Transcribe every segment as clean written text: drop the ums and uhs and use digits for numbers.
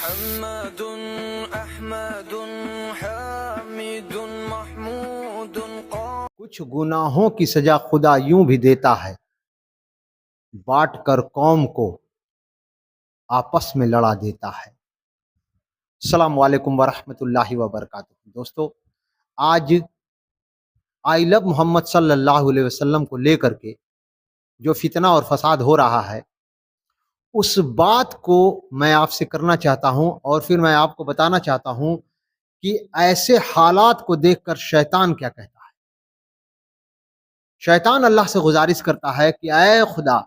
محمد احمد حامد محمود کچھ گناہوں کی سزا خدا یوں بھی دیتا ہے، بانٹ کر قوم کو آپس میں لڑا دیتا ہے۔ السلام علیکم ورحمۃ اللہ وبرکاتہ۔ دوستو، آج آئی لو محمد صلی اللہ علیہ وسلم کو لے کر کے جو فتنہ اور فساد ہو رہا ہے، اس بات کو میں آپ سے کرنا چاہتا ہوں، اور پھر میں آپ کو بتانا چاہتا ہوں کہ ایسے حالات کو دیکھ کر شیطان کیا کہتا ہے۔ شیطان اللہ سے گزارش کرتا ہے کہ اے خدا،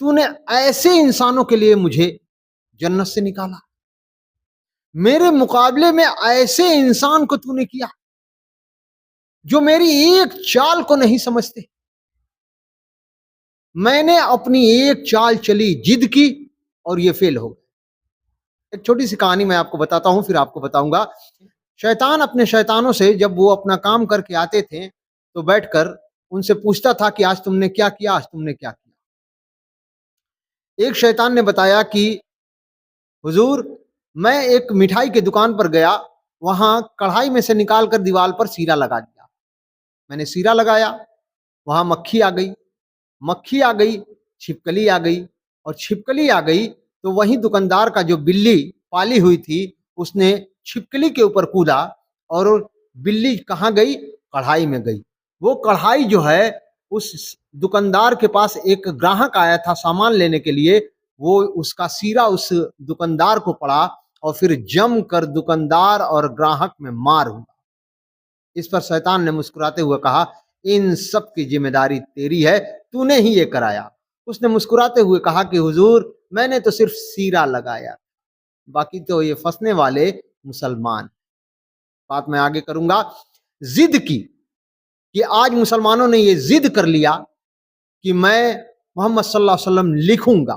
تو نے ایسے انسانوں کے لیے مجھے جنت سے نکالا، میرے مقابلے میں ایسے انسان کو تو نے کیا جو میری ایک چال کو نہیں سمجھتے۔ میں نے اپنی ایک چال چلی، جد کی، اور یہ فیل ہو گیا۔ ایک چھوٹی سی کہانی میں آپ کو بتاتا ہوں، پھر آپ کو بتاؤں گا۔ شیطان اپنے شیطانوں سے جب وہ اپنا کام کر کے آتے تھے تو بیٹھ کر ان سے پوچھتا تھا کہ آج تم نے کیا کیا، آج تم نے کیا کیا۔ ایک شیطان نے بتایا کہ حضور، میں ایک مٹھائی کی دکان پر گیا، وہاں کڑھائی میں سے نکال کر دیوار پر سیرا لگا دیا۔ میں نے سیرا لگایا، وہاں مکھی آ گئی، مکھی آ گئی، چھپکلی آ گئی، اور چھپکلی آ گئی تو وہی دکاندار کا جو بلی پالی ہوئی تھی اس نے چھپکلی کے اوپر کودا، اور بلی کہاں گئی؟ کڑھائی میں گئی۔ وہ کڑھائی جو ہے، اس دکاندار کے پاس ایک گراہک آیا تھا سامان لینے کے لیے، وہ اس کا سیرا اس دکاندار کو پڑا، اور پھر جم کر دکاندار اور گراہک میں مار ہوا۔ اس پر شیطان نے مسکراتے ہوئے کہا، ان سب کی ذمہ داری تیری ہے، تو نے ہی یہ کرایا۔ اس نے مسکراتے ہوئے کہا کہ حضور، میں نے تو صرف سیرا لگایا، باقی تو یہ پھنسنے والے مسلمان۔ بات میں آگے کروں گا۔ ضد کی کہ آج مسلمانوں نے یہ ضد کر لیا کہ میں محمد صلی اللہ علیہ وسلم لکھوں گا،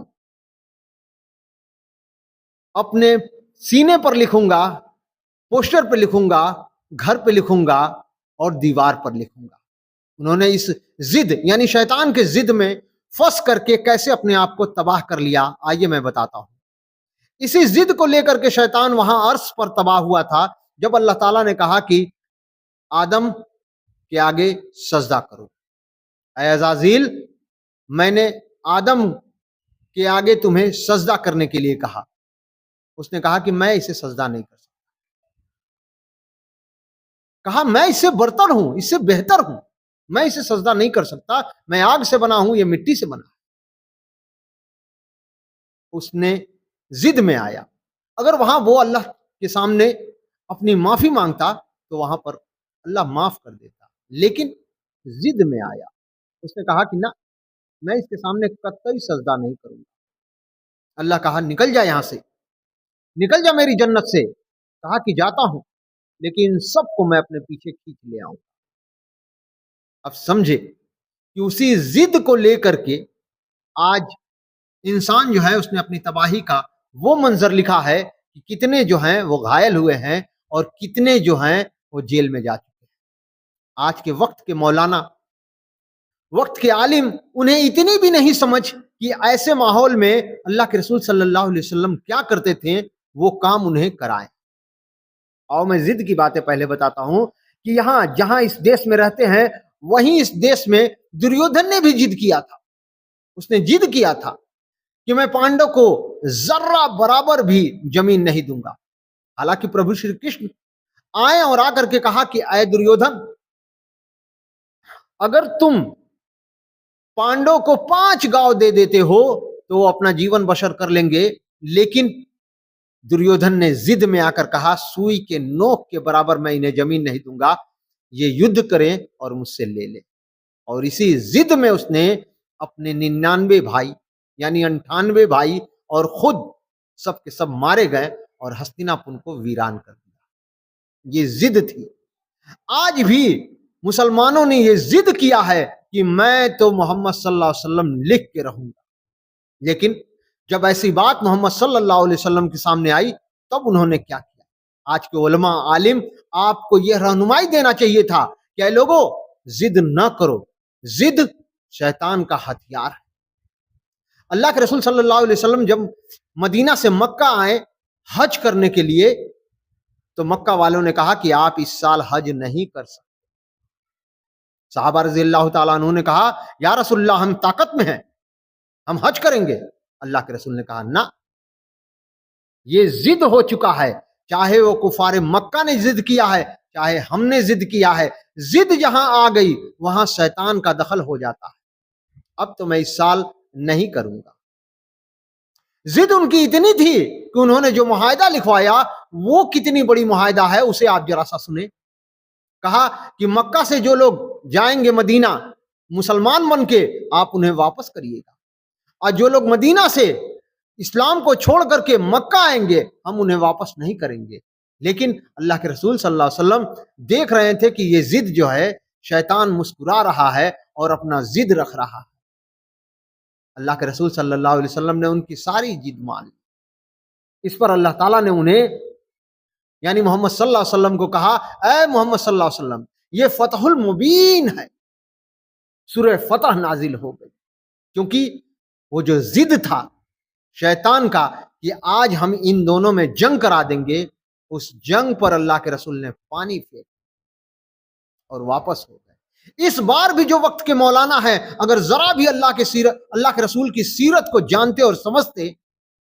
اپنے سینے پر لکھوں گا، پوسٹر پہ لکھوں گا، گھر پہ لکھوں گا، اور دیوار پر لکھوں گا۔ انہوں نے اس ضد یعنی شیطان کے ضد میں پھنس کر کے کیسے اپنے آپ کو تباہ کر لیا، آئیے میں بتاتا ہوں۔ اسی ضد کو لے کر کے شیطان وہاں عرش پر تباہ ہوا تھا جب اللہ تعالیٰ نے کہا کہ آدم کے آگے سجدہ کرو۔ اے عزازیل، میں نے آدم کے آگے تمہیں سجدہ کرنے کے لیے کہا۔ اس نے کہا کہ میں اسے سجدہ نہیں کر سکتا، کہا میں اس سے برتر ہوں، اس سے بہتر ہوں، میں اسے سجدہ نہیں کر سکتا، میں آگ سے بنا ہوں، یہ مٹی سے بنا ہے۔ اس نے ضد میں آیا۔ اگر وہاں وہ اللہ کے سامنے اپنی معافی مانگتا تو وہاں پر اللہ معاف کر دیتا، لیکن ضد میں آیا۔ اس نے کہا کہ نہ، میں اس کے سامنے قطعی سجدہ نہیں کروں گا۔ اللہ کہا نکل جا یہاں سے، نکل جا میری جنت سے۔ کہا کہ جاتا ہوں، لیکن ان سب کو میں اپنے پیچھے کھینچ لے آؤں۔ اب سمجھے کہ اسی ضد کو لے کر کے آج انسان جو ہے اس نے اپنی تباہی کا وہ منظر لکھا ہے کہ کتنے جو ہیں وہ گھائل ہوئے ہیں، اور کتنے جو ہیں وہ جیل میں جا چکے ہیں۔ آج کے وقت کے مولانا، وقت کے عالم، انہیں اتنی بھی نہیں سمجھ کہ ایسے ماحول میں اللہ کے رسول صلی اللہ علیہ وسلم کیا کرتے تھے، وہ کام انہیں کرائیں۔ اور میں ضد کی باتیں پہلے بتاتا ہوں کہ یہاں جہاں اس دیش میں رہتے ہیں، وہیں اس دیش میں دریودھن نے بھی ضد کیا تھا۔ اس نے ضد کیا تھا کہ میں پانڈو کو ذرہ برابر بھی زمین نہیں دوں گا۔ حالانکہ پربھو شری کرشن آئے اور آ کر کے کہا کہ اے دریودھن، اگر تم پانڈو کو 5 گاؤں دے دیتے ہو تو وہ اپنا جیون بسر کر لیں گے، لیکن دریودھن نے ضد میں آ کر کہا سوئی کے نوک کے برابر میں انہیں زمین نہیں دوں گا، یہ یدھ کریں اور مجھ سے لے لیں۔ اور اسی ضد میں اس نے اپنے 99 بھائی یعنی 98 بھائی اور خود سب کے سب مارے گئے، اور ہستینا پور کو ویران کر دیا۔ یہ ضد تھی۔ آج بھی مسلمانوں نے یہ ضد کیا ہے کہ میں تو محمد صلی اللہ علیہ وسلم لکھ کے رہوں گا، لیکن جب ایسی بات محمد صلی اللہ علیہ وسلم کے سامنے آئی تب انہوں نے کیا کیا؟ آج کے علماء عالم آپ کو یہ رہنمائی دینا چاہیے تھا کہ اے لوگوں، ضد نہ کرو، ضد شیطان کا ہتھیار ہے۔ اللہ کے رسول صلی اللہ علیہ وسلم جب مدینہ سے مکہ آئے حج کرنے کے لیے، تو مکہ والوں نے کہا کہ آپ اس سال حج نہیں کر سکتے۔ صحابہ رضی اللہ تعالیٰ عنہ نے کہا یا رسول اللہ ہم طاقت میں ہیں، ہم حج کریں گے۔ اللہ کے رسول نے کہا نہ، یہ ضد ہو چکا ہے، چاہے وہ کفار مکہ نے ضد کیا ہے، چاہے ہم نے ضد کیا ہے، ضد جہاں آ گئی وہاں شیطان کا دخل ہو جاتا ہے۔ اب تو میں اس سال نہیں کروں گا۔ ضد ان کی اتنی تھی کہ انہوں نے جو معاہدہ لکھوایا وہ کتنی بڑی معاہدہ ہے اسے آپ ذرا سا سنیں۔ کہا کہ مکہ سے جو لوگ جائیں گے مدینہ مسلمان بن کے، آپ انہیں واپس کریے گا، اور جو لوگ مدینہ سے اسلام کو چھوڑ کر کے مکہ آئیں گے ہم انہیں واپس نہیں کریں گے۔ لیکن اللہ کے رسول صلی اللہ علیہ وسلم دیکھ رہے تھے کہ یہ ضد جو ہے شیطان مسکرا رہا ہے اور اپنا ضد رکھ رہا ہے۔ اللہ کے رسول صلی اللہ علیہ وسلم نے ان کی ساری ضد مان لی۔ اس پر اللہ تعالیٰ نے انہیں یعنی محمد صلی اللہ علیہ وسلم کو کہا اے محمد صلی اللہ علیہ وسلم یہ فتح المبین ہے۔ سورہ فتح نازل ہو گئی، کیونکہ وہ جو ضد تھا شیطان کا کہ آج ہم ان دونوں میں جنگ کرا دیں گے، اس جنگ پر اللہ کے رسول نے پانی پھینک اور واپس ہو گئے۔ اس بار بھی جو وقت کے مولانا ہیں اگر ذرا بھی اللہ کے رسول کی سیرت کو جانتے اور سمجھتے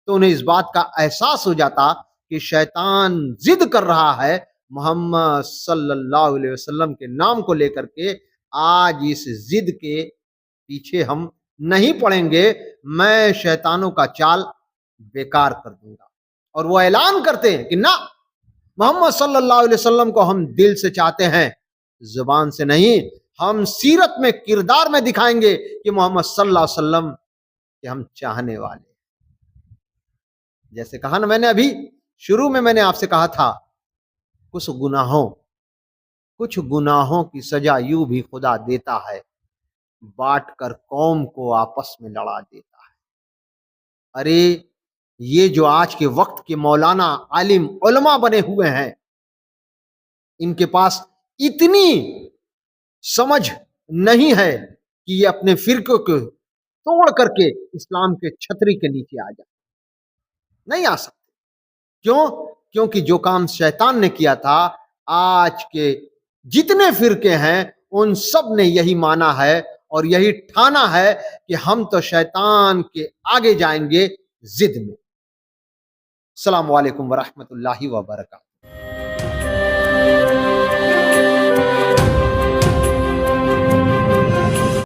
تو انہیں اس بات کا احساس ہو جاتا کہ شیطان ضد کر رہا ہے محمد صلی اللہ علیہ وسلم کے نام کو لے کر کے۔ آج اس ضد کے پیچھے ہم نہیں پڑیں گے، میں شیطانوں کا چال بیکار کر دوں گا۔ اور وہ اعلان کرتے ہیں کہ نہ، محمد صلی اللہ علیہ وسلم کو ہم دل سے چاہتے ہیں، زبان سے نہیں، ہم سیرت میں کردار میں دکھائیں گے کہ محمد صلی اللہ علیہ وسلم کہ ہم چاہنے والے۔ جیسے کہا نا میں نے ابھی شروع میں نے آپ سے کہا تھا کچھ گناہوں کی سزا یوں بھی خدا دیتا ہے، بانٹ کر قوم کو آپس میں لڑا دیتا ہے۔ ارے یہ جو آج کے وقت کے مولانا عالم علماء بنے ہوئے ہیں، ان کے پاس اتنی سمجھ نہیں ہے کہ یہ اپنے فرقے کو توڑ کر کے اسلام کے چھتری کے نیچے آ جائے، نہیں آ سکتے۔ کیوں؟ کیونکہ جو کام شیطان نے کیا تھا آج کے جتنے فرقے ہیں ان سب نے یہی مانا ہے اور یہی ٹھانا ہے کہ ہم تو شیطان کے آگے جائیں گے ضد میں۔ السلام علیکم ورحمۃ اللہ وبرکاتہ۔